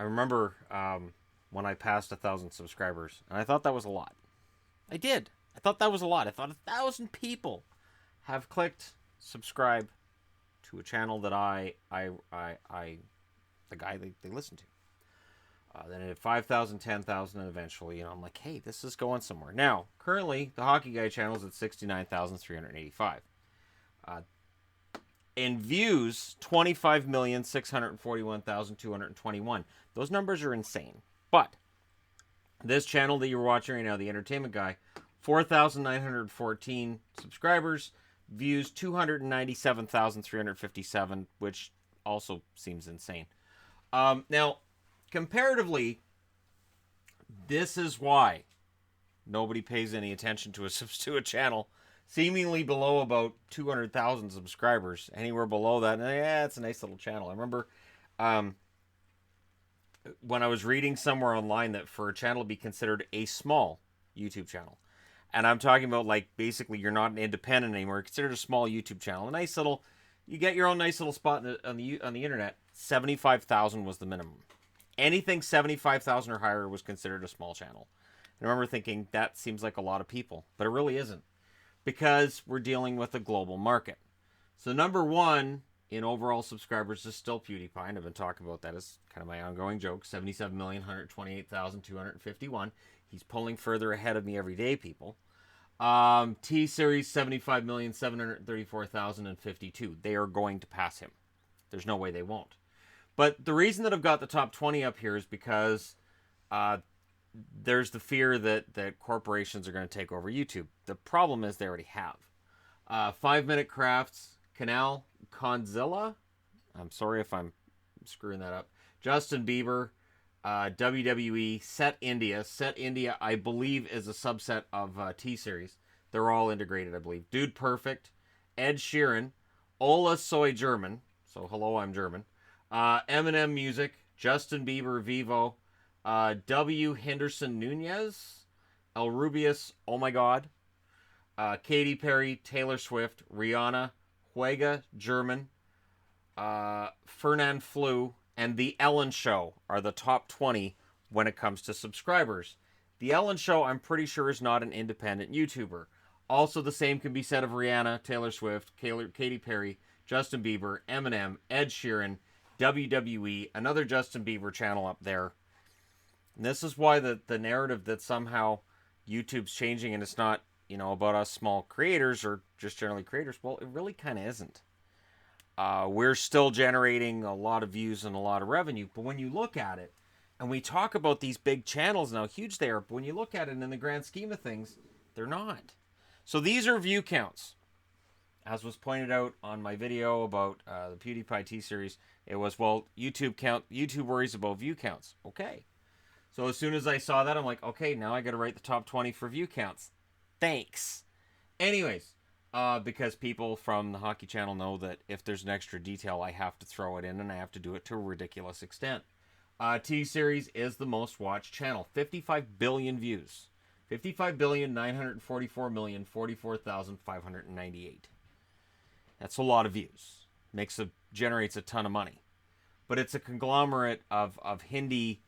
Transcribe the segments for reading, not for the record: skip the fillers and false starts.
I remember when I passed 1,000 subscribers, and I thought that was a lot. I did. I thought that was a lot. I thought 1,000 people have clicked subscribe to a channel that the guy they listen to. Then it had 5,000, 10,000, and eventually, I'm like, hey, this is going somewhere. Now, currently, the Hockey Guy channel is at 69,385. In views, 25,641,221. Those numbers are insane. But this channel that you're watching right now, the Entertainment Guy, 4,914 subscribers, views 297,357, which also seems insane. Now, comparatively, this is why nobody pays any attention to a channel seemingly below about 200,000 subscribers. Anywhere below that, it's a nice little channel. I remember when I was reading somewhere online that for a channel to be considered a small YouTube channel, and I'm talking about like basically you're not an independent anymore, you're considered a small YouTube channel. A nice little, you get your own nice little spot on the internet. 75,000 was the minimum. Anything 75,000 or higher was considered a small channel. And I remember thinking that seems like a lot of people, but it really isn't, because we're dealing with a global market. So number one in overall subscribers is still PewDiePie, and I've been talking about that as kind of my ongoing joke. 77,128,251. He's pulling further ahead of me every day, people. T-Series, 75,734,052. They are going to pass him. There's no way they won't. But the reason that I've got the top 20 up here is because there's the fear that corporations are going to take over YouTube. The problem is they already have. 5 Minute Crafts, Canal Conzilla. I'm sorry if I'm screwing that up. Justin Bieber, WWE, Set India. Set India, I believe, is a subset of T-Series. They're all integrated, I believe. Dude Perfect, Ed Sheeran, Ola Soy German. So, hello, I'm German. Eminem Music, Justin Bieber Vivo, W. Henderson Nunez, El Rubius, Oh My God, Katy Perry, Taylor Swift, Rihanna, Huega, German, Fernand Flew, and The Ellen Show are the top 20 when it comes to subscribers. The Ellen Show, I'm pretty sure, is not an independent YouTuber. Also, the same can be said of Rihanna, Taylor Swift, Katy Perry, Justin Bieber, Eminem, Ed Sheeran, WWE, another Justin Bieber channel up there. And this is why the narrative that somehow YouTube's changing and it's not, about us small creators or just generally creators, well, it really kind of isn't. We're still generating a lot of views and a lot of revenue, but when you look at it, and we talk about these big channels and how huge they are, but when you look at it in the grand scheme of things, they're not. So these are view counts. As was pointed out on my video about the PewDiePie T-Series, it was, YouTube worries about view counts. Okay. So as soon as I saw that, I'm like, okay, now I got to write the top 20 for view counts. Thanks. Anyways, because people from the Hockey Channel know that if there's an extra detail, I have to throw it in, and I have to do it to a ridiculous extent. T-Series is the most watched channel. 55 billion views. 55,944,044,598. That's a lot of views. Generates a ton of money. But it's a conglomerate of Hindi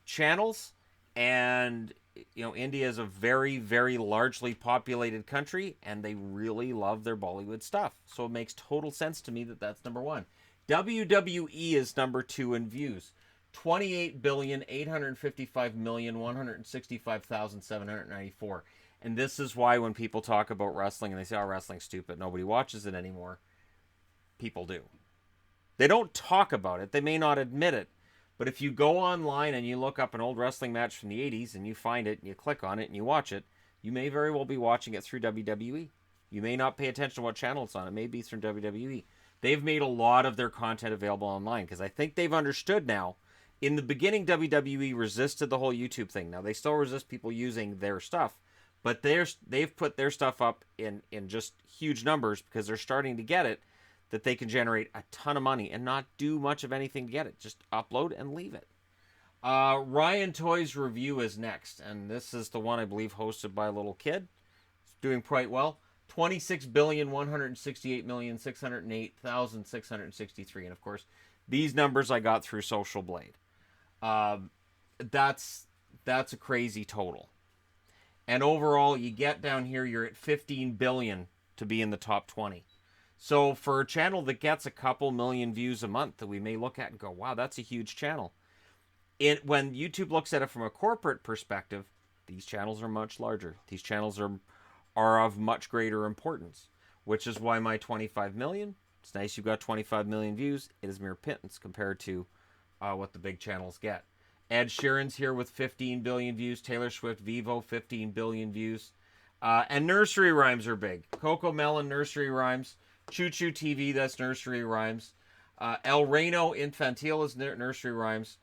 channels, and India is a very, very largely populated country, and they really love their Bollywood stuff. So it makes total sense to me that that's number one. WWE is number 2 in views. 28,855,165,794. And this is why when people talk about wrestling and they say, oh, wrestling's stupid, nobody watches it anymore, people do. They don't talk about it. They may not admit it. But if you go online and you look up an old wrestling match from the 80s and you find it and you click on it and you watch it, you may very well be watching it through WWE. You may not pay attention to what channel it's on. It may be through WWE. They've made a lot of their content available online because I think they've understood now. In the beginning, WWE resisted the whole YouTube thing. Now, they still resist people using their stuff, but they've put their stuff up in just huge numbers because they're starting to get it, that they can generate a ton of money and not do much of anything to get it. Just upload and leave it. Ryan Toy's review is next, and this is the one I believe hosted by a little kid. It's doing quite well. 26,168,608,663. And of course, these numbers I got through Social Blade. Um, that's a crazy total. And overall, you get down here, you're at 15 billion to be in the top 20. So for a channel that gets a couple million views a month that we may look at and go, wow, that's a huge channel. When YouTube looks at it from a corporate perspective, these channels are much larger. These channels are of much greater importance, which is why my 25 million, it's nice you've got 25 million views. It is mere pittance compared to what the big channels get. Ed Sheeran's here with 15 billion views. Taylor Swift, Vivo, 15 billion views. And nursery rhymes are big. Coco Melon, nursery rhymes. Choo Choo TV, that's nursery rhymes. El Reno Infantil is nursery rhymes.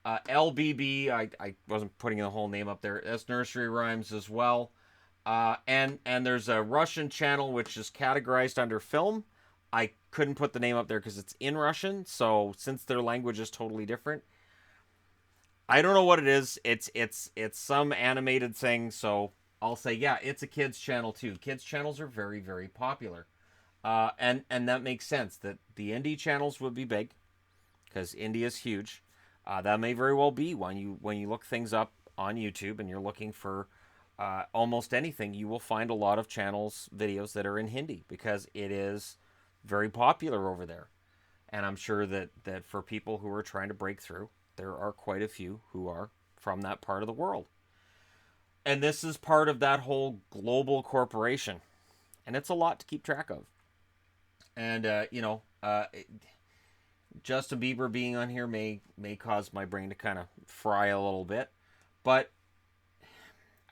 LBB, I wasn't putting the whole name up there. That's nursery rhymes as well. And there's a Russian channel which is categorized under film. I couldn't put the name up there because it's in Russian. So since their language is totally different, I don't know what it is. It's some animated thing. So I'll say, yeah, it's a kids channel too. Kids channels are very, very popular. And that makes sense that the indie channels would be big because indie is huge. That may very well be when you look things up on YouTube and you're looking for almost anything, you will find a lot of channels, videos that are in Hindi because it is very popular over there. And I'm sure that for people who are trying to break through, there are quite a few who are from that part of the world. And this is part of that whole global corporation. And it's a lot to keep track of. And, Justin Bieber being on here may cause my brain to kind of fry a little bit. But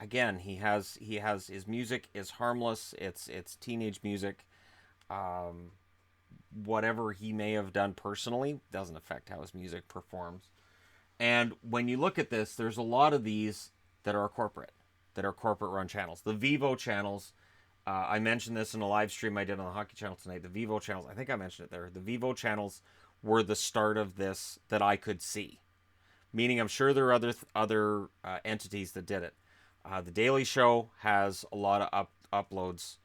again, he has his music is harmless. It's teenage music. Whatever he may have done personally doesn't affect how his music performs. And when you look at this, there's a lot of these that are corporate run channels. The Vivo channels, I mentioned this in a live stream I did on the hockey channel tonight. The Vivo channels, I think I mentioned it there. The Vivo channels were the start of this that I could see. Meaning I'm sure there are other entities that did it. The Daily Show has a lot of uploads.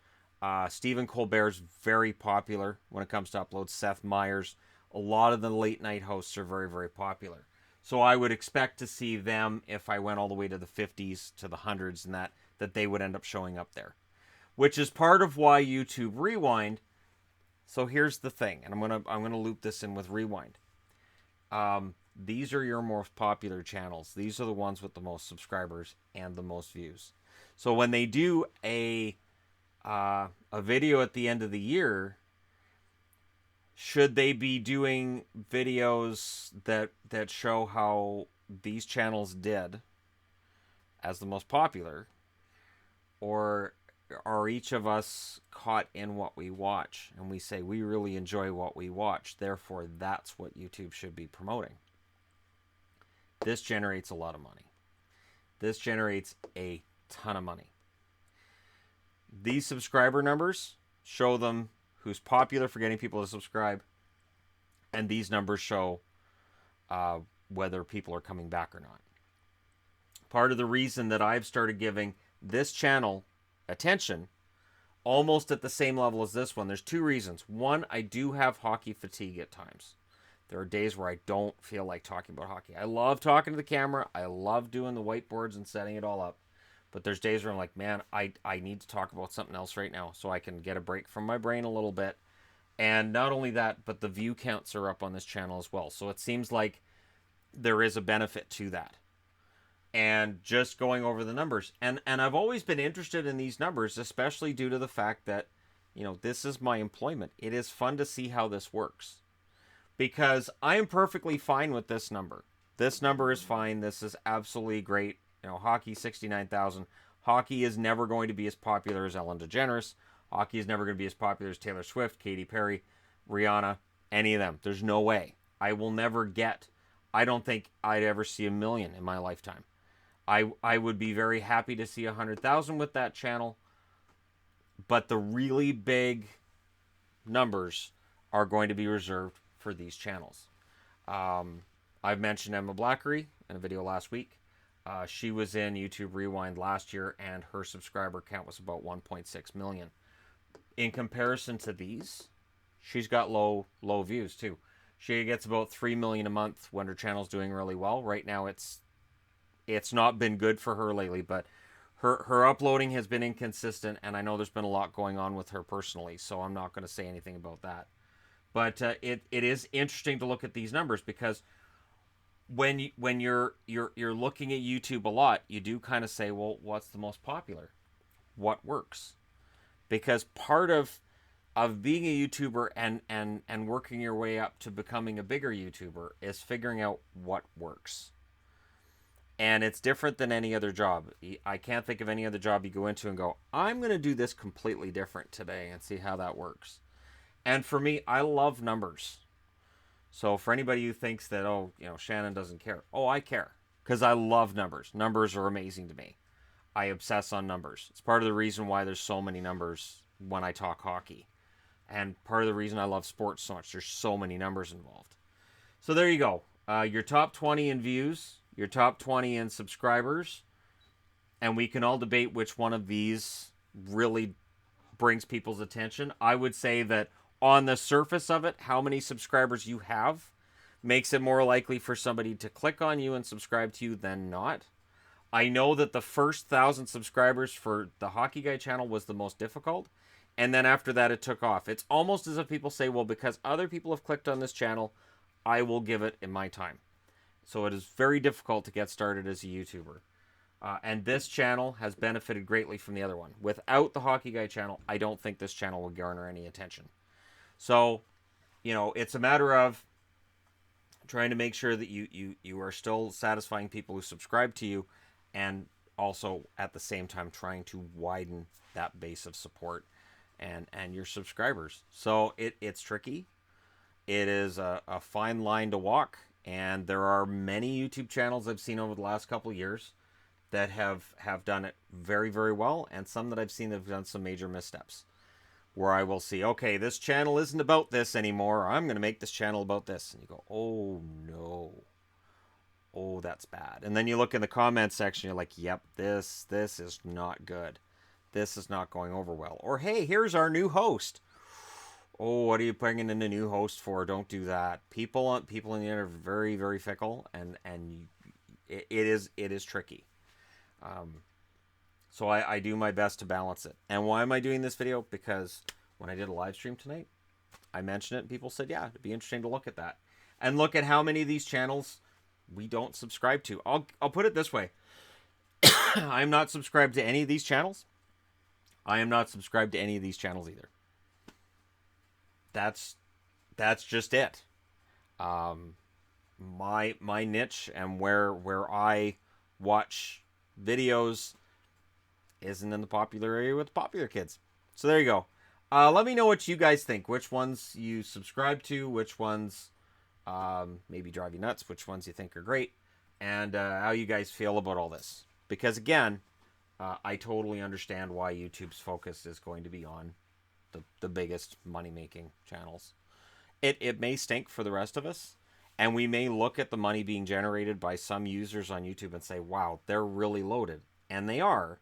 Stephen Colbert's very popular when it comes to uploads. Seth Meyers. A lot of the late night hosts are very, very popular. So I would expect to see them, if I went all the way to the 50s, to the hundreds, and that they would end up showing up there. Which is part of why YouTube Rewind. So here's the thing, and I'm gonna loop this in with Rewind. These are your most popular channels. These are the ones with the most subscribers and the most views. So when they do a video at the end of the year, should they be doing videos that show how these channels did as the most popular, or are each of us caught in what we watch and we say we really enjoy what we watch, therefore that's what YouTube should be promoting? This generates a lot of money. This generates a ton of money. These subscriber numbers show them who's popular for getting people to subscribe, and these numbers show whether people are coming back or not. Part of the reason that I've started giving this channel attention almost at the same level as this one, there's two reasons. One, I do have hockey fatigue at times. There are days where I don't feel like talking about hockey. I love talking to the camera. I love doing the whiteboards and setting it all up. But there's days where I'm like, man, I need to talk about something else right now so I can get a break from my brain a little bit. And not only that, but the view counts are up on this channel as well. So it seems like there is a benefit to that. And just going over the numbers. And I've always been interested in these numbers, especially due to the fact that, this is my employment. It is fun to see how this works. Because I am perfectly fine with this number. This number is fine. This is absolutely great. Hockey, 69,000. Hockey is never going to be as popular as Ellen DeGeneres. Hockey is never going to be as popular as Taylor Swift, Katy Perry, Rihanna, any of them. There's no way. I will never get, I don't think I'd ever see 1 million in my lifetime. I would be very happy to see 100,000 with that channel. But the really big numbers are going to be reserved for these channels. I've mentioned Emma Blackery in a video last week. She was in YouTube Rewind last year, and her subscriber count was about 1.6 million. In comparison to these, she's got low views too. She gets about 3 million a month when her channel's doing really well. Right now it's not been good for her lately, but her uploading has been inconsistent, and I know there's been a lot going on with her personally, so I'm not going to say anything about that. But it is interesting to look at these numbers, because when you're looking at YouTube a lot, you do kind of say, well, what's the most popular? What works? Because part of being a YouTuber and working your way up to becoming a bigger YouTuber is figuring out what works. And it's different than any other job. I can't think of any other job you go into and go, I'm going to do this completely different today and see how that works. And for me, I love numbers. So for anybody who thinks that, oh, Shannon doesn't care. Oh, I care. Because I love numbers. Numbers are amazing to me. I obsess on numbers. It's part of the reason why there's so many numbers when I talk hockey. And part of the reason I love sports so much. There's so many numbers involved. So there you go. Your top 20 in views. Your top 20 in subscribers. And we can all debate which one of these really brings people's attention. I would say that on the surface of it, how many subscribers you have makes it more likely for somebody to click on you and subscribe to you than not. I know that the first 1,000 subscribers for the Hockey Guy channel was the most difficult. And then after that, it took off. It's almost as if people say, well, because other people have clicked on this channel, I will give it in my time. So it is very difficult to get started as a YouTuber. And this channel has benefited greatly from the other one. Without the Hockey Guy channel, I don't think this channel would garner any attention. So, it's a matter of trying to make sure that you are still satisfying people who subscribe to you, and also at the same time trying to widen that base of support and your subscribers. So it's tricky. It is a fine line to walk, and there are many YouTube channels I've seen over the last couple of years that have done it very, very well, and some that I've seen that have done some major missteps, where I will see, okay, this channel isn't about this anymore. I'm going to make this channel about this. And you go, oh, no. Oh, that's bad. And then you look in the comments section, you're like, yep, this is not good. This is not going over well. Or, hey, here's our new host. Oh, what are you bringing in a new host for? Don't do that. People in the internet are very, very fickle, and it is tricky. So I do my best to balance it. And why am I doing this video? Because when I did a live stream tonight, I mentioned it, and people said, yeah, it'd be interesting to look at that. And look at how many of these channels we don't subscribe to. I'll put it this way. I'm not subscribed to any of these channels. I am not subscribed to any of these channels either. That's just it. My niche and where I watch videos isn't in the popular area with the popular kids. So there you go. Let me know what you guys think. Which ones you subscribe to, which ones maybe drive you nuts, which ones you think are great, and how you guys feel about all this. Because again, I totally understand why YouTube's focus is going to be on the biggest money-making channels. It may stink for the rest of us, and we may look at the money being generated by some users on YouTube and say, wow, they're really loaded. And they are.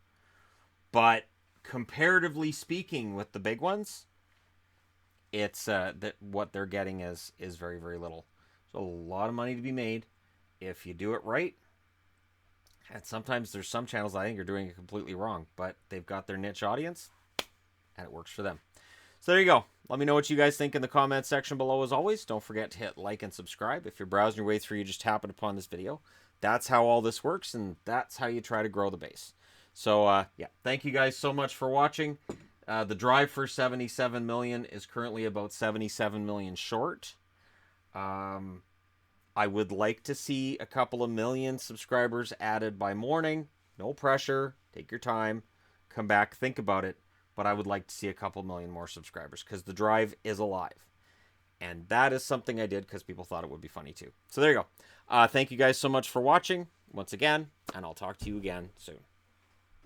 But comparatively speaking with the big ones, it's that what they're getting is very, very little. So a lot of money to be made if you do it right. And sometimes there's some channels I think are doing it completely wrong, but they've got their niche audience, and it works for them. So there you go. Let me know what you guys think in the comments section below. As always, don't forget to hit like and subscribe. If you're browsing your way through, you just happen upon this video. That's how all this works, and that's how you try to grow the base. So, yeah, thank you guys so much for watching. The drive for 77 million is currently about 77 million short. I would like to see a couple of million subscribers added by morning. No pressure. Take your time. Come back. Think about it. But I would like to see a couple million more subscribers because the drive is alive. And that is something I did because people thought it would be funny too. So there you go. Thank you guys so much for watching once again, and I'll talk to you again soon.